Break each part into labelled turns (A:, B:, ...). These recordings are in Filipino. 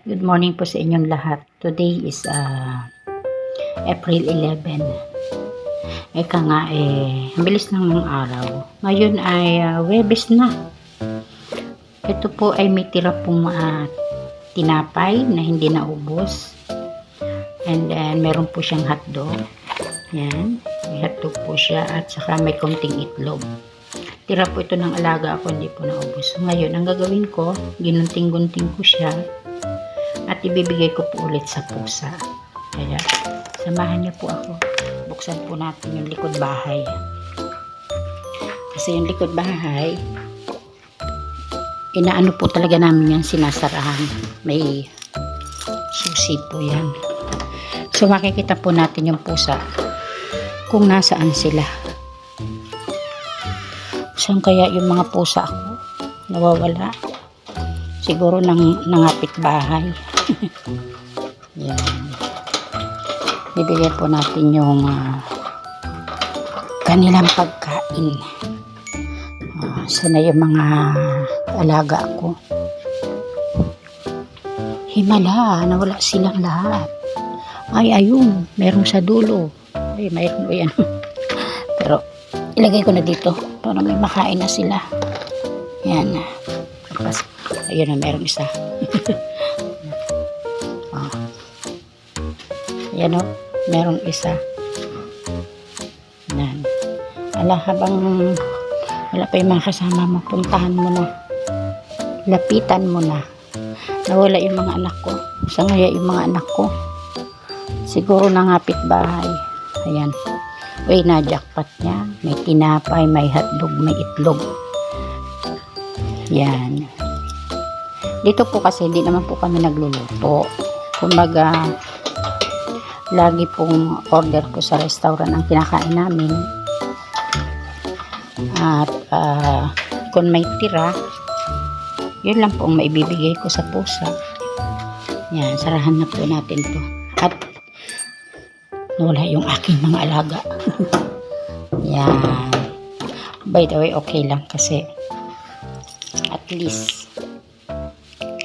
A: Good morning po sa inyong lahat. Today is April 11. Eka nga ang bilis ng araw. Ngayon ay Huwebes na. Ito po ay may tira pong tinapay na hindi naubos. And then meron po siyang hotdog. Yan. May hotdog po siya at saka may konting itlog. Tira po ito ng alaga ako, hindi po naubos. Ngayon, ang gagawin ko, ginunting-gunting ko siya at ibibigay ko po ulit sa pusa. Kaya, samahan niyo po ako. Buksan po natin yung likod bahay. Kasi yung likod bahay, inaano po talaga namin yan, sinasarahan. May susi po yan. So, makikita po natin yung pusa kung nasaan sila. Saan kaya yung mga pusa ako nawawala? Siguro nangapit bahay. Yan. Bibigyan po natin yung kanilang pagkain. Sana yung mga alaga ko. Himala, nawala silang lahat. Ay, ayun, meron sa dulo. Ay, mayroon o yan. Pero, ilagay ko na dito para may makain na sila. Yan. Tapos, ayun na, meron isa. Yan o, meron isa. Yan. Ala, habang wala pa yung mga kasama mo, puntahan mo na. Lapitan mo na. Nawala yung mga anak ko. Saan kaya yung mga anak ko? Siguro nangapit bahay. Ayan. Uy, na-jackpot niya. May tinapay, may hotdog, may itlog. Yan. Dito po kasi hindi naman po kami nagluluto. Kumbaga, lagi pong order ko sa restaurant ang kinakain namin. At kung may tira, yun lang po ang maibibigay ko sa pusa. Yan, sarahan na po natin to. At wala yung aking mga alaga. Yan. By the way, okay lang kasi at least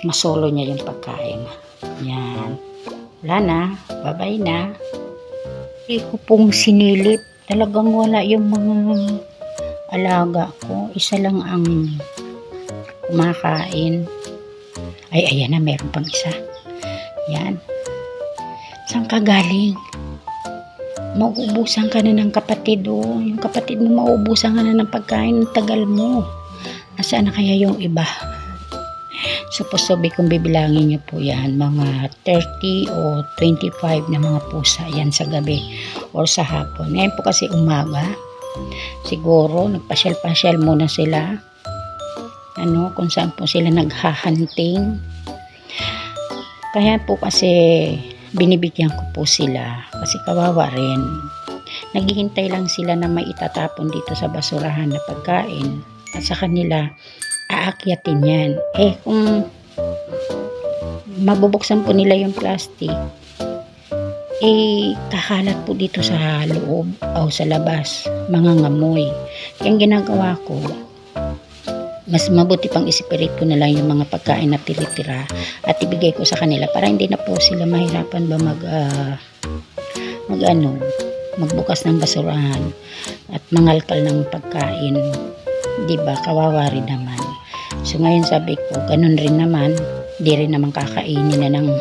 A: masolo niya yung pagkain. Yan. Wala na. Bye-bye na. Hindi ko pong sinilip. Talagang wala yung mga alaga ko. Isa lang ang kumakain. Ay, ayan na. Meron pang isa. Yan. Saan ka galing? Mauubusan ka na ng kapatid o. Yung kapatid mo mauubusan ka na ng pagkain. Tagal mo. Nasaan na kaya yung iba? Supposedly kung bibilangin nyo po yan, mga 30 o 25 na mga pusa yan sa gabi or sa hapon. Ngayon po kasi umaga, siguro nagpasyal-pasyal muna sila. Kung saan po sila naghahunting. Kaya po kasi binibigyan ko po sila kasi kawawa rin. Naghihintay lang sila na may itatapon dito sa basurahan na pagkain at sa kanila aakyatin yan. Kung mabubuksan po nila yung plastic, kakalat po dito sa loob o sa labas, mga ngamoy. Kaya ang ginagawa ko, mas mabuti pang isipirit ko na lang yung mga pagkain na titira at ibigay ko sa kanila para hindi na po sila mahirapan ba magbukas ng basurahan at mangalkal ng pagkain. Diba, kawawa rin naman. So ngayon sabi ko, ganun rin naman, di rin naman kakainin na ng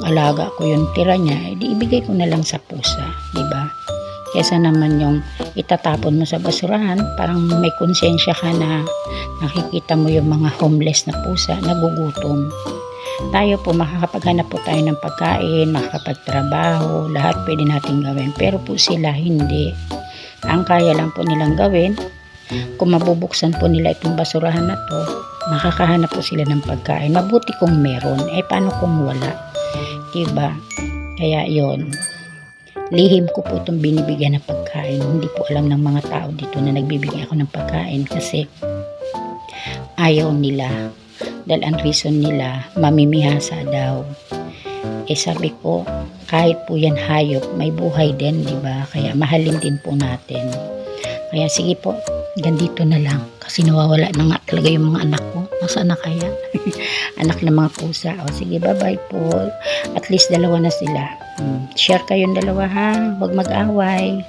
A: alaga ko yung tira niya, di ibigay ko na lang sa pusa, diba? Kesa naman yung itatapon mo sa basurahan, parang may konsensya ka na nakikita mo yung mga homeless na pusa, nagugutom. Tayo po, makakapaghanap po tayo ng pagkain, makakapagtrabaho, lahat pwede natin gawin. Pero po sila hindi. Ang kaya lang po nilang gawin, kung mabubuksan po nila itong basurahan na to, makakahanap po sila ng pagkain. Mabuti kung meron. Paano kung wala? Diba? Kaya yon, lihim ko po itong binibigyan ng pagkain. Hindi po alam ng mga tao dito na nagbibigay ako ng pagkain kasi ayaw nila. Dahil ang reason nila, mamimihasa daw. Sabi ko, kahit po yan hayop, may buhay din, diba? Kaya mahalin din po natin. Kaya sige po, ganito na lang. Kasi nawawala na nga talaga yung mga anak ko. Nasaan na kaya? Anak ng mga pusa. O sige, bye-bye po. At least dalawa na sila. Share kayong dalawa ha. Huwag mag-away.